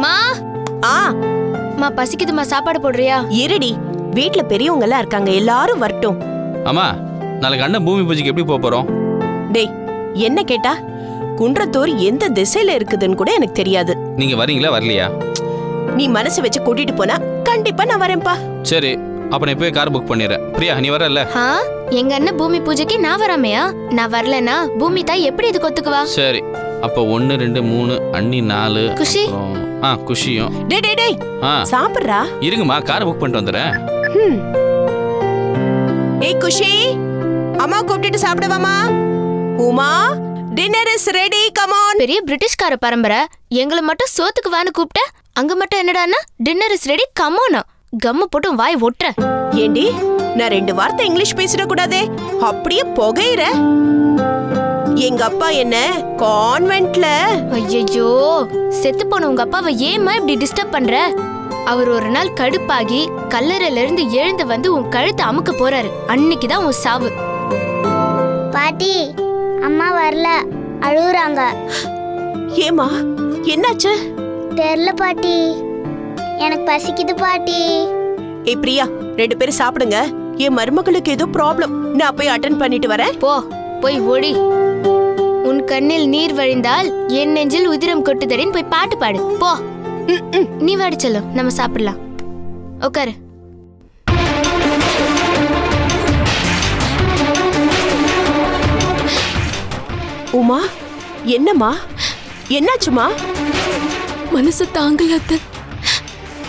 மா மா பசிக்குதுமா, சாப்பாடு போடுறியா? இருடி, வீட்ல பெரியவங்க எல்லாம் இருக்காங்க, எல்லாரும் வரட்டும். அம்மா, நாளைக்கு அண்ணன் பூமி பூஜைக்கு எப்படி போறோம்? டேய், என்ன கேட்டா? குன்றத்தூர் எந்த திசையில இருக்குதுன்னு கூட எனக்கு தெரியாது. நீங்க வரீங்களா வரலையா? நீ மனசு வச்சு கூட்டிட்டு போனா கண்டிப்பா நான் வரேன்பா. சரி, அப்ப நான் போய் கார் புக் பண்ணிடுறேன். பிரியா, நீ வரல? எங்க அண்ணன் பூமி பூஜைக்கு நான் வராமையா? நான் வரலனா பூமி தாய் எப்படி இது கொத்துக்குவா? சரி, அப்ப 1 2 3 அண்ணி 4 குஷி. குஷியும். டேய் டேய் டேய், சாப்பிடுறா. இருங்கம்மா, கார் புக் பண்ணிட்டு வந்துறேன். ஏய் குஷி, அம்மா கூப்பிட்டு சாப்பிடுவாமா? Uma, dinner is ready, come on. பெரிய பிரிட்டிஷ்கார பரம்பரை, எங்களை மட்டும் சோத்துக்கு வான்னு கூப்பிட்ட, அங்க மட்டும் என்னடான்னா dinner is ready come on. Gum போட்டு வாய் ஒட்டுற. ஏண்டி, நான் 2 வார்த்தை இங்கிலீஷ் பேசிட கூடாதே? அப்படியே புகையிற. எங்க அப்பா என்ன கான்வென்ட்ல. ஐயோ, செத்து போன உங்க அப்பாவை ஏமா இப்படி டிஸ்டர்ப் பண்ற? அவர் ஒரு நாள் கடுப்பாகி கல்லறையில இருந்து எழுந்து வந்து உன் கழுத்தை அமுக்க போறாரு. அன்னைக்குதான் உன் சாவு. பாட்டி, அம்மா வரல, அழுகுறாங்க. ஏமா, என்னாச்சு? தெரியல பாட்டி, எனக்கு பசிக்குது பாட்டி. ஏய் பிரியா, 2 பேரும் சாப்பிடுங்க. என் மருமகளுக்கு ஏதோ ப்ராப்ளம், நான் போய் அட்டெண்ட் பண்ணிட்டு வரேன். போய் ஓடி. உன் கண்ணில் நீர் வழிந்தால் என் நெஞ்சில் உதிரம் கொட்டுதடின்னு போய் பாட்டு பாடு. போ. நீ வாடி செல்லும், நம்ம சாப்பிடலாம். உட்காரு. உமா, என்னம்மா, என்னாச்சுமா? மனசு தாங்கல அத்தை.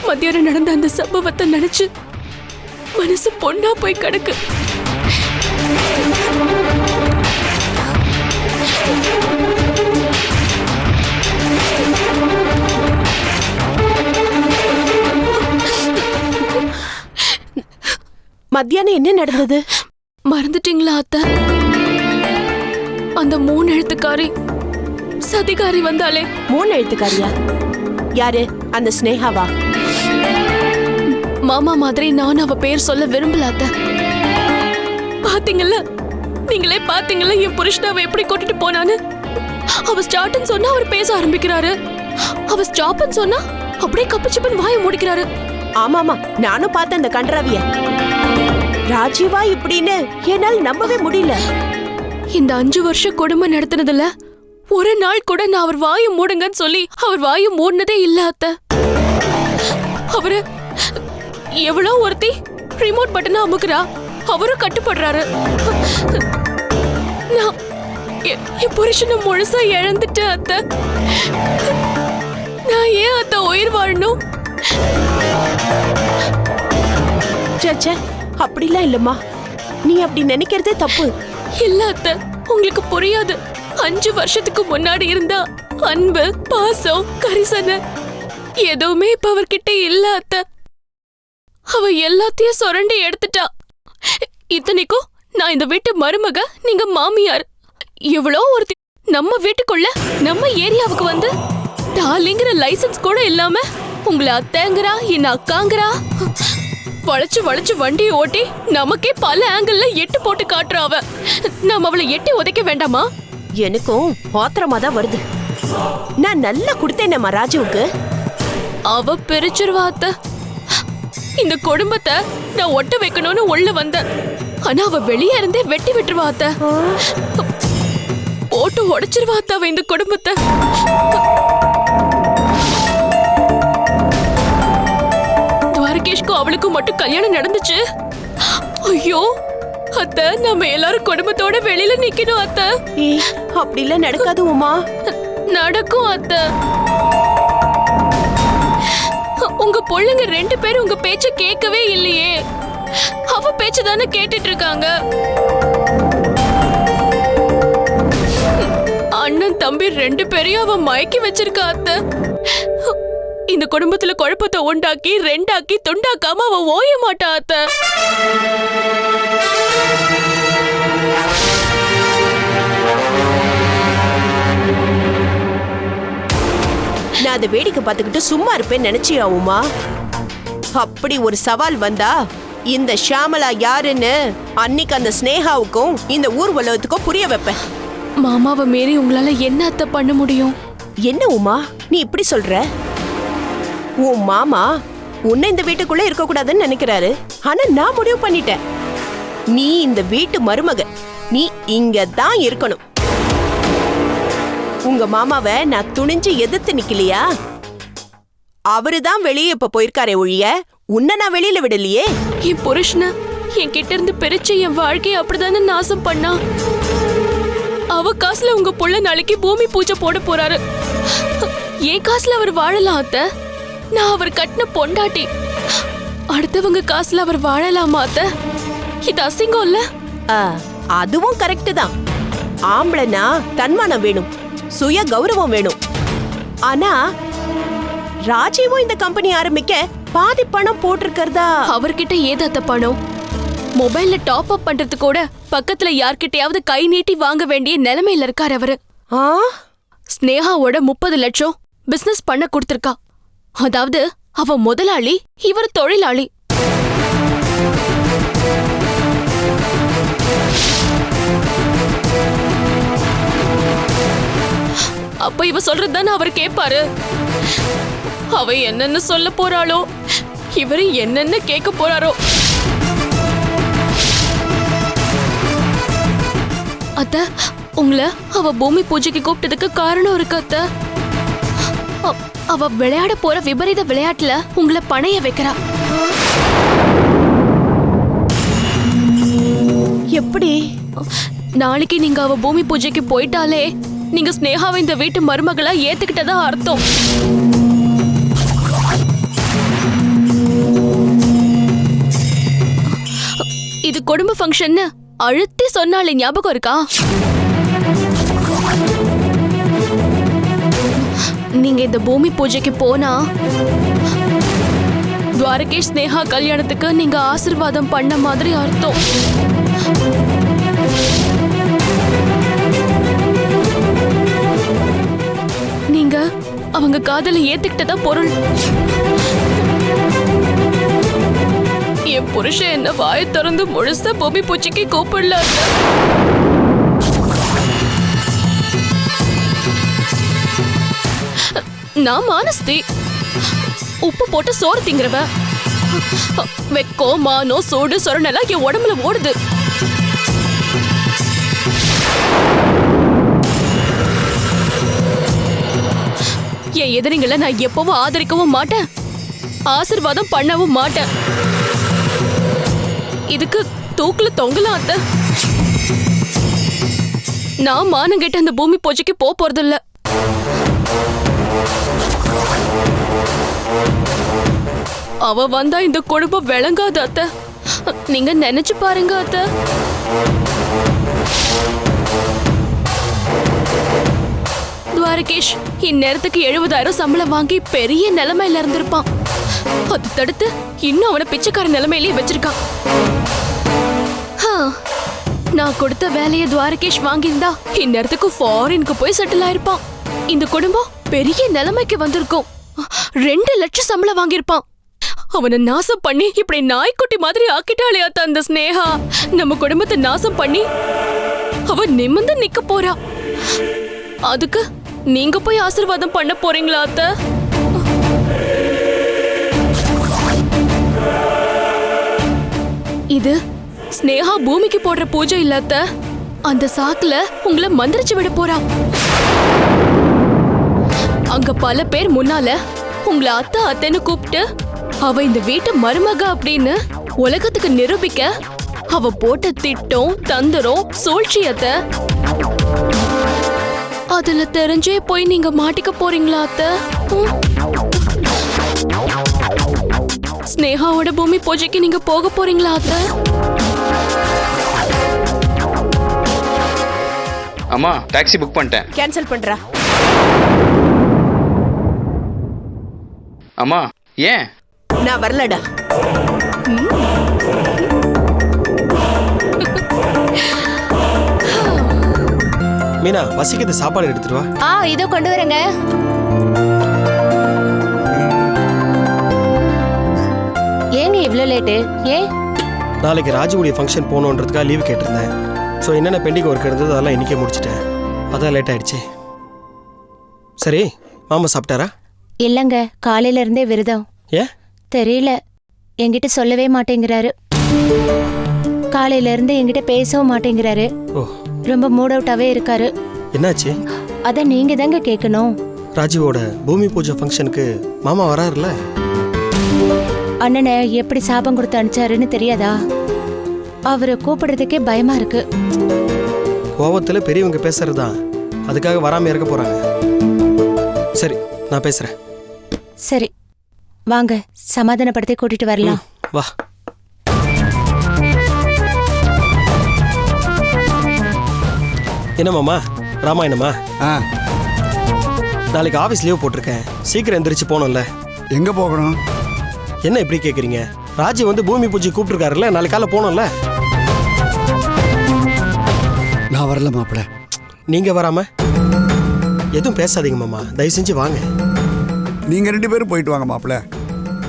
மத்தியானம் நடந்த அந்த சம்பவத்தை நினைச்சு மனசு பொண்ணா போய் கிடக்கு. மத்தியானம் என்ன நடந்தது? மறந்துட்டீங்களா அத்தை? அந்த 3 எழுத்துக்காரி சதிகாரி வந்தாலே. 3 எழுத்துக்காரியா? யாரு? அந்த ஸ்னேகாவா? மாமா மாதிரி நான் அவ பேர் சொல்ல விரும்பல அத்தை. பாத்தீங்கல்ல, நீங்களே பாத்தீங்கல்ல என் புருஷனை அவ எப்படி கூட்டிட்டு போனான்னு. அவ ஸ்டார்ட்னு சொன்னா அவர் பேச ஆரம்பிக்கிறாரு, அவ ஸ்டாப்னு சொன்னா அப்படியே கப்பச்சிப்பன் வாயை மூடிக்கிறாரு. ஆமாமா, நானும் பார்த்தேன் அந்த கண்டராவிய. ராஜீவா இப்படின்னு என்னால் நம்பவே முடியல. இந்த 5 வருஷம் கொடுமை நடத்தினதுல ஒரு நாள் கூட நான் அவர் வாயை மூடுங்கன்னு சொல்லி அவர் வாயை மூடினதே இல்ல அத்தை. அவரு எவ்வளோ ஒருத்தி ரிமோட் பட்டனை அமுக்குறா, அவரும் கட்டுப்படுறாரு. நான் என் புருஷனை முழுசா இழந்துட்டேன் அத்தை. நான் ஏன் அத்தை உயிர் வாழணும்? சே, அப்படிலாம் இல்லம்மா, நீ அப்படி நினைக்கிறதே தப்பு. இல்ல அத்தை, உங்களுக்கு புரியாது. 5 வருஷத்துக்கு முன்னாடி இருந்தா அன்பு, பாசம், கரிசனை எதுவுமே இப்ப அவர்கிட்ட இல்ல அத்தை. அவ எல்லாத்தையும் சுரண்டி எடுத்துட்டா. இத்தனைக்கும் நான் இந்த வீட்டு மருமக, நீங்க மாமியார். எவ்வளோ ஒருத்தி நம்ம வீட்டுக்குள்ள நம்ம ஏரியாவுக்கு வந்து டாலிங்கிற லைசன்ஸ் கூட இல்லாம உங்களை அத்தைங்கிறா, என்ன அக்காங்கிறா. வளைச்சு வளைச்சு வண்டியை ஓட்டி நமக்கே பல ஆங்கிள் எட்டு போட்டு காட்டுறா அவ. நாம அவளை எட்டி உதைக்க வேண்டாமா? எனக்கும் ஆத்திரமா தான் வருது. நான் நல்லா கொடுத்தேனேம்மா ராஜுவுக்கு. அவ பிரிச்சிருவா அத்தை. இந்த குடும்பத்தை நான் ஒட்ட வைக்கணும்னு உள்ள வந்தேன். ஆனா அவ வெளியே இருந்தே வெட்டி விட்டுருவா அத்தை. போட்டு உடைச்சிருவா அத்தை அவ இந்த குடும்பத்தை. துவாரகேஷ்க்கும் அவளுக்கும் மட்டும் கல்யாணம் நடந்துச்சு. ஐயோ அத்தை, நம்ம எல்லாரும் குடும்பத்தோட வெளியில நிக்கணும் அத்தை. அப்படிலாம் நடக்காது உமா. நடக்கும் அத்தை. உங்க பொண்ணுங்க 2 பேரும் உங்க பேச்ச கேட்கவே இல்லையே. அவ பேச்சு தானே கேட்டுட்டு இருக்காங்க. அண்ணன் தம்பி 2 பேரையும் அவ மயக்கி வச்சிருக்கா அத்தை. இந்த குடும்பத்துல குழப்பத்தை உண்டாக்கி 2ஆக்கி துண்டாக்காம அவ ஓய மாட்டா அத்தை. நான் அதை வேடிக்கை பார்த்துக்கிட்டு சும்மா இருப்பேன் நினைச்சியா உமா? அப்படி ஒரு சவால் வந்தா இந்த ஷியாமலா யாருன்னு அன்னைக்கு அந்த ஸ்னேகாவுக்கும் இந்த ஊர் உலகத்துக்கும் புரிய வைப்பேன். மாமாவை மீறி உங்களால என்ன அத்தை பண்ண முடியும்? என்ன உமா நீ இப்படி சொல்ற? உன் மாமா உன்னை இந்த வீட்டுக்குள்ள இருக்க கூடாதுன்னு நினைக்கிறாரு. ஆனா நான் முடிவு பண்ணிட்டேன், நீ இந்த வீட்டு மருமக, நீ இங்க தான் இருக்கணும். உங்க மாமாவை நான் துணிஞ்சு எதிர்த்து நிக்கலையா? அவருதான் வெளியே இப்ப போயிருக்காரே ஒழிய உன்னை நான் வெளியில விடலையே. என் புருஷனை என் கிட்ட இருந்து பிரிச்சு என் வாழ்க்கையை அப்படிதானே நாசம் பண்ணா. அவ காசுல உங்க புள்ள நாளைக்கு பூமி பூஜை போட போறாரு. என் காசுல அவர் வாழலாம் அத்த. நான் அவர் கட்டின பொண்டாட்டி. அடுத்தவங்க காசுல அவர் வாழலாமா அத்த? இது அசிங்கம் இல்ல? அதுவும் கரெக்ட் தான். ஆம்பளைனா தன்மானம் வேணும், சுய கௌரவம் வேணும். ஆனா ராஜீவும் இந்த கம்பெனி ஆரம்பிக்க பாதி பணம் போட்டிருக்கிறதா? அவர்கிட்ட ஏதாத்த பணம்? மொபைல்ல டாப் அப் பண்றது கூட பக்கத்துல யார்கிட்டயாவது கை நீட்டி வாங்க வேண்டிய நிலைமையில இருக்காரு அவரு. ஸ்னேகாவோட 30 லட்சம் பிசினஸ் பண்ண கொடுத்திருக்கா. அதாவது அவ முதலாளி, இவர் தொழிலாளி. அப்ப இவ சொல்றதுதானே அவர் கேட்பாரு. அவ என்னன்னு சொல்ல போறாளோ, இவரு என்னன்னு கேட்க போறாரோ. அத்த, உங்களை அவ பூமி பூஜைக்கு கூப்பிட்டதுக்கு காரணம் இருக்கு அத்த. அவ விளையாட போற விபரீத விளையாட்டுல உங்களை பணைய வைக்கிறா. எப்படி? நாளைக்கு நீங்க அவ பூமி பூஜைக்கு போயிட்டாலே நீங்க ஸ்னேகாவை இந்த வீட்டு மருமகளா ஏத்துக்கிட்டதா அர்த்தம். இது குடும்ப ஃபங்க்ஷன் அழுத்தி சொன்னாலே ஞாபகம் இருக்கா? நீங்க இந்த பூமி பூஜைக்கு போனா துவாரகேஷ் ஸ்னேகா கல்யாணத்துக்கு நீங்க ஆசீர்வாதம் பண்ண மாதிரி அர்த்தம். நீங்க அவங்க காதலை ஏத்துக்கிட்டதா பொருள். என் புருஷன் என்ன வாயை திறந்து முழுசா பூமி பூச்சிக்கு கூப்பிடல. நான் மானஸ்தி, உப்பு போட்டு சோறு திங்கிறவ. வெக்கோ மானோ சூடு சொரணெல்லாம் என் உடம்புல ஓடுது. என் எதிரிங்களை நான் எப்பவும் ஆதரிக்கவும் மாட்டேன், ஆசீர்வாதம் பண்ணவும் மாட்டேன். இதுக்கு தூக்குல தொங்கலாம் அத்த. நான் மானம் கேட்ட அந்த பூமி பூஜைக்கு போறதில்ல. அவ வந்தா இந்த குடும்பம் விளங்காது அத்த. நீங்க நினைச்சு பாருங்க அத்த. துவாரகேஷ் இந்நேரத்துக்கு 70,000 சம்பளம் வாங்கி பெரிய நிலைமையில இருந்திருப்பான். அது தடுத்து இன்னும் அவனை பிச்சைக்கார நிலைமையிலேயே வச்சிருக்கான். நான் கொடுத்த வேலையை துவாரகேஷ் வாங்கியிருந்தா இந்நேரத்துக்கு ஃபாரினுக்கு போய் செட்டில் ஆயிருப்பான். இந்த குடும்பம் பெரிய நிலைமைக்கு வந்திருக்கும். 2 லட்சம் சம்பளம் வாங்கியிருப்பான். அவனை நாசம் பண்ணி இப்படி நாய்க்குட்டி மாதிரி ஆக்கிட்டாளே அத்த அந்த ஸ்னேகா. நம்ம குடும்பத்தை நாசம் பண்ணி அவ நிமிர்ந்து நிக்க போறா. அதுக்கு நீங்க போய் ஆசீர்வாதம் பண்ண போறீங்களா அத்த? இது ஸ்னேகா பூமிக்கு போடுற பூஜை இல்லாத அந்த சாக்குல உங்களை மந்திரிச்சு விட போறா. அங்க பல பேர் முன்னால உங்களை அத்தை அத்தைன்னு கூப்பிட்டு அவ இந்த வீட்டு மருமக அப்படின்னு உலகத்துக்கு நிரூபிக்க அவ போட்ட திட்டம் தந்திரம் சூழ்ச்சியத்த அதுல தெரிஞ்சே போய் நீங்க மாட்டிக்க போறீங்களா அத்த? ஸ்னேகாவோட பூமி பூஜைக்கு நீங்க போக போறீங்களா அத்த? அம்மா டாக்ஸி புக் பண்ணிட்டேன். கேன்சல் பண்றா. அம்மா ஏன்? நான் வரலடா. மீனா பசிக்குது, சாப்பாடு எடுத்துட்டு வா. இதோ கொண்டு வரேங்க. ஏங்க இவ்வளோ லேட்டு? ஏன்? நாளைக்கு ராஜுவுடைய ஃபங்க்ஷன் போகணுன்றதுக்காக லீவ் கேட்டிருந்தேன். ஸோ என்னென்ன பெண்டிங் ஒர்க் இருந்தது அதெல்லாம் இன்றைக்கே முடிச்சிட்டேன். அதான் லேட் ஆகிடுச்சு. சரி மாமா சாப்பிட்டாரா? இல்லைங்க, காலையில இருந்தே விரதம். ஏன்? தெரியல, என்கிட்ட சொல்லவே மாட்டேங்கிறாரு. காலையில இருந்து என்கிட்ட பேசவும் மாட்டேங்கிறாரு. ஓ, ரொம்ப மூட் அவுட்டாவே இருக்காரு. என்னாச்சு? அத நீங்க தாங்க கேட்கணும். ராஜுவோட பூமி பூஜை ஃபங்க்ஷனுக்கு மாமா வராருல? அண்ணனை எப்படி சாபம் கொடுத்து அனுப்பிச்சாருன்னு தெரியாதா? அவரை கூப்பிடுறதுக்கே பயமா இருக்கு. கோவத்துல பெரியவங்க பேசுறதுதான், அதுக்காக வராம இருக்க போறாங்க. சரி, நான் பேசுறேன். சரி வாங்க, சமாதானப்படுத்தி கூட்டிட்டு வரலாம். வா. என்ன மாமா, ராமாயணமா? நாளைக்கு ஆஃபீஸ் லீவ் போட்டிருக்கேன், சீக்கிரம் எந்திரிச்சு போகணும்ல. எங்க போகணும்? என்ன இப்படி கேட்குறீங்க? ராஜு வந்து பூமி பூஜை கூப்பிட்டுருக்காருல்ல, நாளைக்கு காலைல போகணும்ல. நான் வரல மாப்பிள்ள. நீங்க வராம எதுவும் பேசாதீங்க மாமா, தயவு செஞ்சு வாங்க. நீங்க 2 பேரும் போயிட்டு வாங்க மாப்பிள்ள.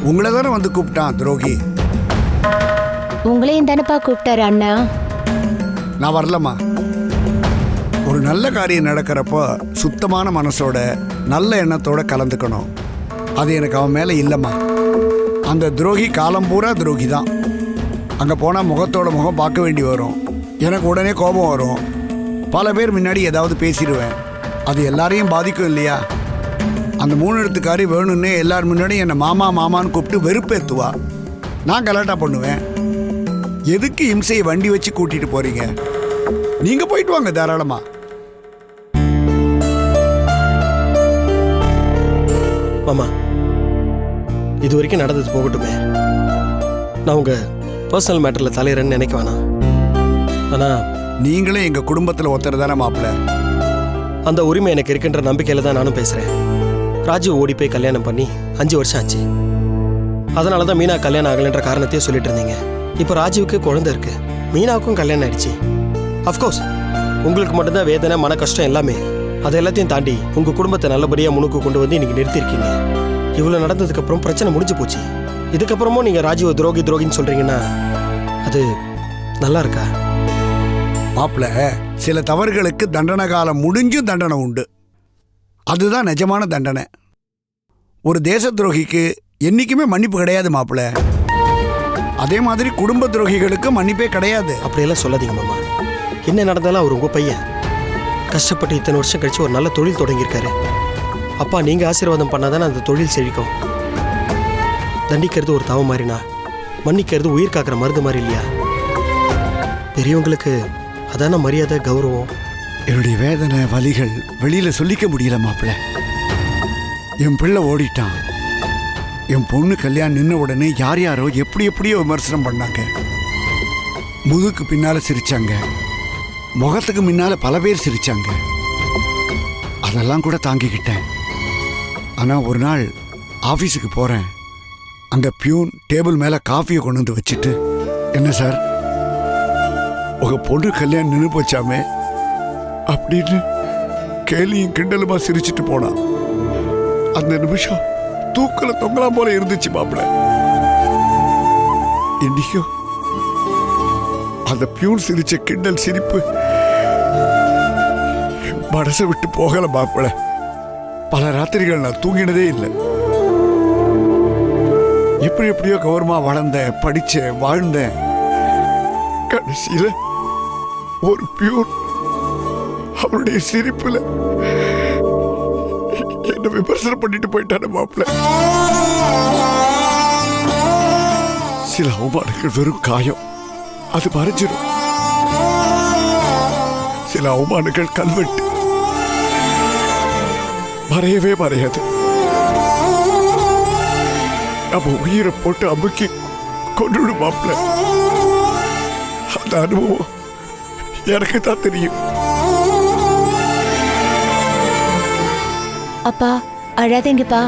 உங்களை தானே வந்து கூப்பிட்டான் துரோகி. உங்களையும் தானப்பா கூப்பிட்டாரு அண்ணா. நான் வரலம்மா. ஒரு நல்ல காரியம் நடக்கிறப்போ சுத்தமான மனசோட நல்ல எண்ணத்தோட கலந்துக்கணும். அது எனக்கு அவன் மேலே இல்லைம்மா. அந்த துரோகி காலம் பூரா துரோகி தான். அங்கே போனால் முகத்தோட முகம் பார்க்க வேண்டி வரும். எனக்கு உடனே கோபம் வரும். பல பேர் முன்னாடி ஏதாவது பேசிடுவேன். அது எல்லாரையும் பாதிக்கும் இல்லையா? அந்த 3 எழுத்துக்காரி வேணும்னே எல்லார் முன்னாடியும் என்னை மாமா மாமான்னு கூப்பிட்டு வெறுப்பேற்றுவா. நான் கலாட்டா பண்ணுவேன். எதுக்கு இம்சையை வண்டி வச்சு கூட்டிகிட்டு போகிறீங்க? நீங்கள் போயிட்டு வாங்க தாராளமா. மாமா, இது வரைக்கும் நடந்தது போகட்டுமே. நான் உங்க பர்சனல் மேட்டர்ல தலையிறேன்னு நினைக்க வேணாம். ஆனா நீங்களே எங்க குடும்பத்தில் ஒருத்தர் தானே மாப்பிள்ள. அந்த உரிமை எனக்கு இருக்கின்ற நம்பிக்கையில தான் நானும் பேசுறேன். ராஜு ஓடி போய் கல்யாணம் பண்ணி 5 வருஷம் ஆச்சு. அதனாலதான் மீனா கல்யாணம் ஆகலைன்ற காரணத்தையே சொல்லிட்டு இருந்தீங்க. இப்போ ராஜுவுக்கு குழந்தை இருக்கு, மீனாவுக்கும் கல்யாணம் ஆயிடுச்சு. அஃப்கோர்ஸ் உங்களுக்கு மட்டும்தான் வேதனை, மன கஷ்டம் எல்லாமே. அதை எல்லாத்தையும் தாண்டி உங்க குடும்பத்தை நல்லபடியா முன்னுக்கு கொண்டு வந்து இன்னைக்கு நிறுத்திருக்கீங்க. இவ்வளவு நடந்ததுக்கு அப்புறம் பிரச்சனை முடிஞ்சு போச்சு. இதுக்கப்புறமும் நீங்க ராஜுவை துரோகி துரோகின்னு சொல்றீங்கன்னா அது நல்லா இருக்கா? மாப்பிள்ள, சில தவறுகளுக்கு தண்டனை காலம் முடிஞ்சும் தண்டனை உண்டு. அதுதான் நிஜமான தண்டனை. ஒரு தேச துரோகிக்கு என்னைக்குமே மன்னிப்பு கிடையாது மாப்பிள்ள. அதே மாதிரி குடும்ப துரோகிகளுக்கு மன்னிப்பே கிடையாது. அப்படியெல்லாம் சொல்லாதீங்க மாமா. என்ன நடந்தாலும் அவர் உங்க பையன். கஷ்டப்பட்டு இத்தனை வருஷம் கழிச்சு ஒரு நல்ல தொழில் தொடங்கியிருக்காரு. அப்பா நீங்க ஆசீர்வாதம் பண்ணாதானே அந்த தொழில் செழிக்கும். தண்டிக்கிறது ஒரு தவம் மாதிரினா, மன்னிக்கிறது உயிர் காக்கிற மருந்து மாதிரி இல்லையா? பெரியவங்களுக்கு அதான மரியாதை, கௌரவம். என்னுடைய வேதனை வலிகள் வெளியில சொல்லிக்க முடியல மாப்பிள்ள. என் பிள்ளை ஓடிட்டான். என் பொண்ணு கல்யாணம் நின்ன உடனே யார் யாரோ எப்படியோ விமர்சனம் பண்ணாங்க. முதுக்கு பின்னால சிரிச்சாங்க, முகத்துக்கு முன்னால பல பேர் சிரிச்சாங்க. அதெல்லாம் கூட தாங்கிக்கிட்டேன். ஆனா ஒரு நாள் ஆபீஸுக்கு போறேன். அங்க பியூன் டேபிள் மேல காஃபியை கொண்டு வந்து வச்சுட்டு, என்ன சார் உங்க பொண்ணு கல்யாணம் நின்று போச்சாமே அப்படின்னு கேலியும் கிண்டலுமா சிரிச்சுட்டு போனான். அந்த நிமிஷம் தூக்கல தொங்கலாம் போல இருந்துச்சு மாப்பிள்ள. இன்னைக்கும் அந்த பியூன் சிரிச்ச கிண்டல் சிரிப்பு மனசை விட்டு போகல மாப்பிள்ள. பல ராத்திரிகள் நான் தூங்கினதே இல்லை. எப்படியோ கௌரவமா வளர்ந்தேன், படிச்சேன், வாழ்ந்தேன். கடைசியில ஒரு பியூன் அவருடைய சிரிப்புல என்ன விமர்சனம் பண்ணிட்டு போயிட்டான மாப்பிள்ள. சில அவமானங்கள் வெறும் காயம், அது மறைஞ்சிடும். சில அவமானங்கள் கல்வெட்டு, மறையவே மறையாது. நம்ம உயிரை போட்டு அமுக்கி கொண்டு மாப்பிள்ள. அந்த அனுபவம் எனக்கு தான் தெரியும். அப்பா அழாதீங்கப்பா,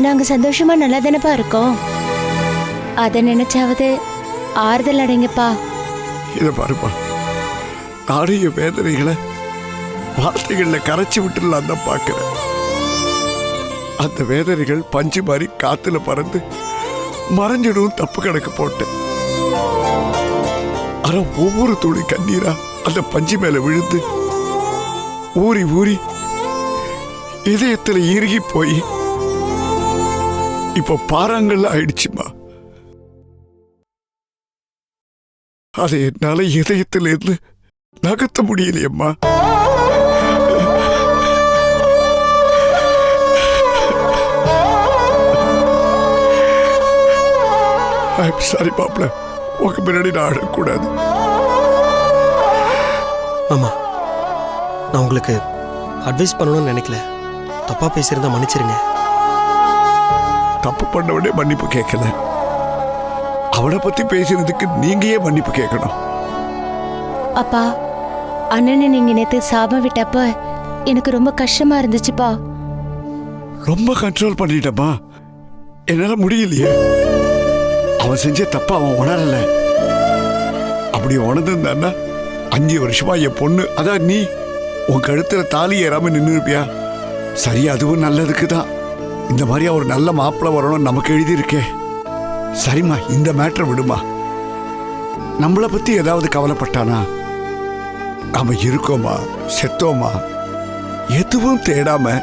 நாங்க சந்தோஷமா நல்லா தானப்பா இருக்கோம். அதை நினைச்சாவது ஆறுதல் அடைங்கப்பா. இதை பாருப்பா, நாடைய வேதனைகளை வார்த்தைகளில் கரைச்சி விட்டுலாம் தான் பார்க்கிறேன். அந்த வேதனைகள் பஞ்சு மாதிரி காத்துல பறந்து மறைஞ்சிடும் தப்பு கணக்கு போட்டேன். ஆனா ஒவ்வொரு துளி கண்ணீரா அந்த பஞ்சு மேல விழுந்து ஊறி ஊறி இதயத்துல இறுகி போய் இப்ப பாறாங்கல் ஆயிடுச்சுமா. அதை என்னால இதயத்துல இருந்து நகர்த்த முடியலையம்மா. சாரி மாப்பிள்ள, உங்க பின்னாடி நான் அழக்கூடாது. மாமா, நான் உங்களுக்கு அட்வைஸ் பண்ணணும்னு நினைக்கல. தப்பா பேசியிருந்தா மன்னிச்சிருங்க. தப்பு பண்ணவனே மன்னிப்பு கேட்கல, அவனை பத்தி பேசுறதுக்கு நீங்க ஏன் மன்னிப்பு கேட்கணும்? அப்பா, அண்ணனை நீங்க நேத்து சாபம் விட்டப்ப எனக்கு ரொம்ப கஷ்டமா இருந்துச்சுப்பா. ரொம்ப கண்ட்ரோல் பண்ணிட்டப்பா, என்னால முடியலையே. அவன் செஞ்ச தப்ப அவன் உணரல. அப்படி உணர்ந்திருந்தான்னா 5 வருஷமா என் பொண்ணு, அதான் நீ, உன் கழுத்துல தாலி ஏறாம நின்று இருப்பியா? சரி, அதுவும் நல்லதுக்கு தான். இந்த மாதிரியா ஒரு நல்ல மாப்பிள்ளை வரணும் நமக்கு எழுதியிருக்கே. சரிம்மா, இந்த மேட்டரை விடுமா. நம்மளை பத்தி ஏதாவது கவலைப்பட்டானா? நாம இருக்கோமா செத்தோமா எதுவும் தேடாம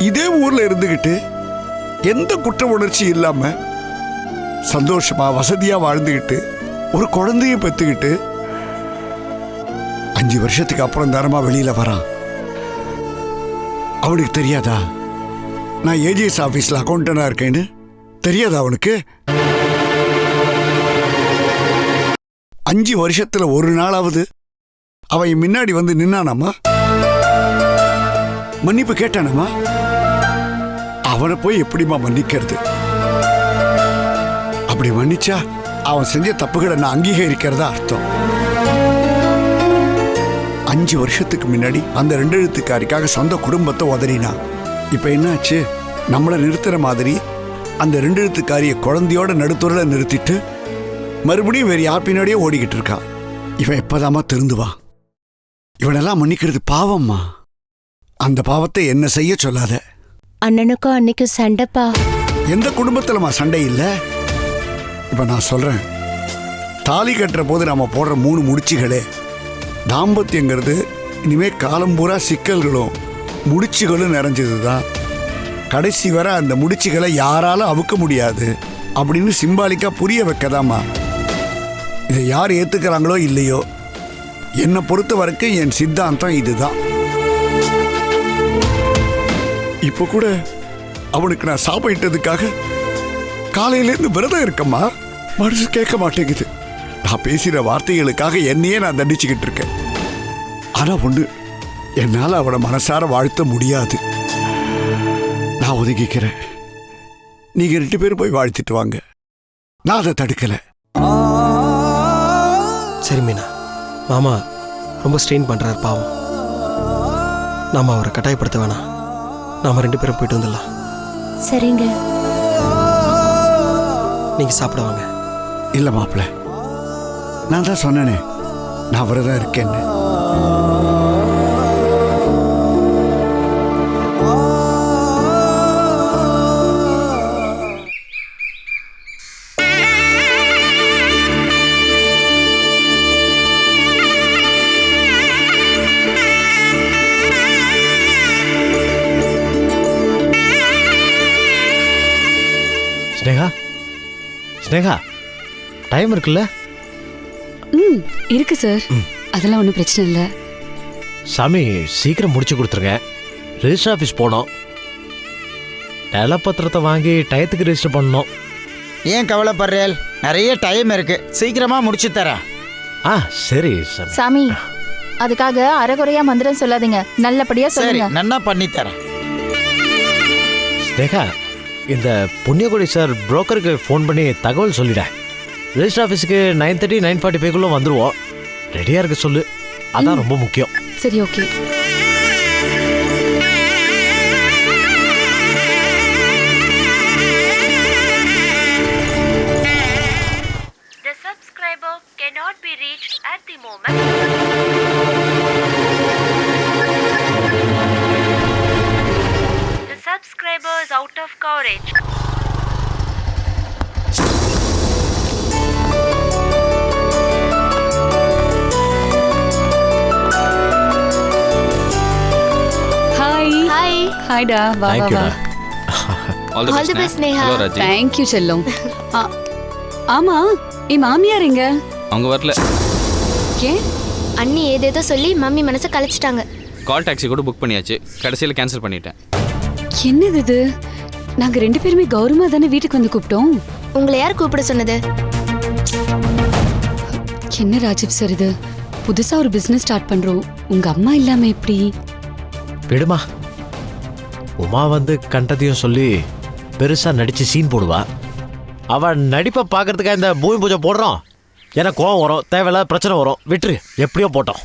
இதே ஊர்ல இருந்துகிட்டு எந்த குற்ற உணர்ச்சி இல்லாம சந்தோஷமா வசதியா வாழ்ந்துகிட்டு ஒரு குழந்தைய பெத்துக்கிட்டு 5 வருஷத்துக்கு அப்புறம் தானமா வெளியில வரான். அவனுக்கு தெரியாதா நான் ஏஜிஎஸ் ஆபீஸ்ல அக்கௌண்டனா இருக்கேன்னு? தெரியாதா அவனுக்கு? 5 வருஷத்துல ஒரு நாளாவது அவன் முன்னாடி வந்து நின்னானாமா? மன்னிப்பு கேட்டானாமா? அவனை போய் எப்படிமா மன்னிக்கிறது? அப்படி மன்னிச்சா அவன் செஞ்ச தப்புகளை நான் அங்கீகரிக்கிறதா அர்த்தம். 5 வருஷத்துக்கு முன்னாடி அந்த 2 எழுத்துக்காரிக்காக சொந்த குடும்பத்தை உதறினா. இப்ப என்னாச்சு? நம்மளை நிறுத்துற மாதிரி அந்த 2 எழுத்துக்காரிய குழந்தையோட நடுத்துறல நிறுத்திட்டு மறுபடியும் வேற யார் பின்னாடியே ஓடிக்கிட்டு இருக்கான். இவன் எப்பதாமா திருந்துவான்? இவனெல்லாம் மன்னிக்கிறது பாவம்மா. அந்த பாவத்தை என்ன செய்ய சொல்லாத. அண்ணனுக்கும் அன்னைக்கு சண்டைப்பா. எந்த குடும்பத்திலமா சண்டை இல்ல? இப்ப நான் சொல்றேன், தாலி கட்டுற போது நாம போடுற 3 முடிச்சுகளே தாம்பத்தியங்கிறது இனிமே காலம் பூரா சிக்கல்களும் முடிச்சுகளும் நிறைஞ்சதுதான். கடைசி வரை அந்த முடிச்சுகளை யாராலும் அவுக்க முடியாது அப்படின்னு சிம்பாலிக்கா புரிய வைக்கதாமா. இதை யார் ஏத்துக்கிறாங்களோ இல்லையோ, என்னை பொறுத்த வரைக்கும் என் சித்தாந்தம் இதுதான். இப்ப கூட அவனுக்கு நான் சாப்பிட்டதுக்காக காலையிலேருந்து விரதம் இருக்கம்மா. மனசு கேட்க மாட்டேங்குது. நான் பேசுற வார்த்தைகளுக்காக என்னையே நான் தண்டிச்சுக்கிட்டு இருக்கேன். ஆனா ஒண்ணு, என்னால அவனை மனசார வாழ்த்த முடியாது. நான் ஒதுங்கிக்கிறேன். நீங்க 2 பேரும் போய் வாழ்த்திட்டு வாங்க. நான் அதை தடுக்கல. சரி மீனா, மாமா ரொம்ப ஸ்ட்ரெயின் பண்றாரு பாவம். நாம அவரை கட்டாயப்படுத்த வேணாம். நாம 2 பேரும் போயிட்டு வந்துடலாம். சரிங்க. நீங்க சாப்பிட வாங்க. இல்ல மாப்பிள்ள, நான் தான் சொன்னேனே நான் விரதம் இருக்கேன்னு. ஸ்னேகா, ஸ்னேகா, டைம் இருக்குல்ல? இருக்கு சார், அதெல்லாம் ஒன்றும் பிரச்சனை இல்லை. சாமி, சீக்கிரம் முடிச்சு கொடுத்துருங்க. ரெஜிஸ்டர் ஆஃபீஸ் போனோம். நிலப்பத்திரத்தை வாங்கி டயத்துக்கு ரெஜிஸ்டர் பண்ணணும். ஏன் கவலைப்படுறேன்? நிறைய டைம் இருக்கு, சீக்கிரமா முடிச்சு தரேன். சரி சாமி. சாமி, அதுக்காக அரைகுறையா மந்திரம் சொல்லாதீங்க, நல்லபடியா சரி, சொல்லுங்க. நன்னா பண்ணி தரேன். ஸ்னேகா, இந்த புண்ணியகுடி சார் புரோக்கருக்கு ஃபோன் பண்ணி தகவல் சொல்லிட. ரெஜிஸ்டர் ஆஃபீஸுக்கு 9:30 9:45 வந்துடுவோம். ரெடியாக இருக்க சொல்லு, அதான் ரொம்ப முக்கியம். சரி, okay. The subscriber cannot be reached at the moment. The subscriber is out of coverage. Hi. ஹாய்டா வா வா தேங்க்யூடா. All the all the best Neha. Hello Raji. Thank you செல்லம். ஆமா என் மாமியார் எங்க? அவங்க வரல. ஏன்? அண்ணி ஏதேதோ சொல்லி மம்மி மனசை கலைச்சிட்டாங்க. கால் டாக்ஸி கூட புக் பண்ணியாச்சு. கடைசியில் கேன்சல் பண்ணிட்டேன். என்னது இது? நாங்க 2 பேருமே கௌரவமா தானே வீட்டுக்கு வந்து கூப்பிட்டோம். உங்களை யார் கூப்பிட சொன்னது? என்ன ராஜீவ் சார் இது? புதுசா ஒரு பிசினஸ் ஸ்டார்ட் பண்றோம். உங்க அம்மா இல்லாம எப்படி? விடுமா, உமா வந்து கண்டதையும் சொல்லி பெருசா நடிச்சு சீன் போடுவா. அவ நடிப்பை பார்க்கறதுக்காக இந்த பூமி பூஜை போடுறோம். எனக்கு கோவம் வரும், தேவையில்லாத பிரச்சனை வரும். விட்டுரு, எப்படியோ போட்டோம்.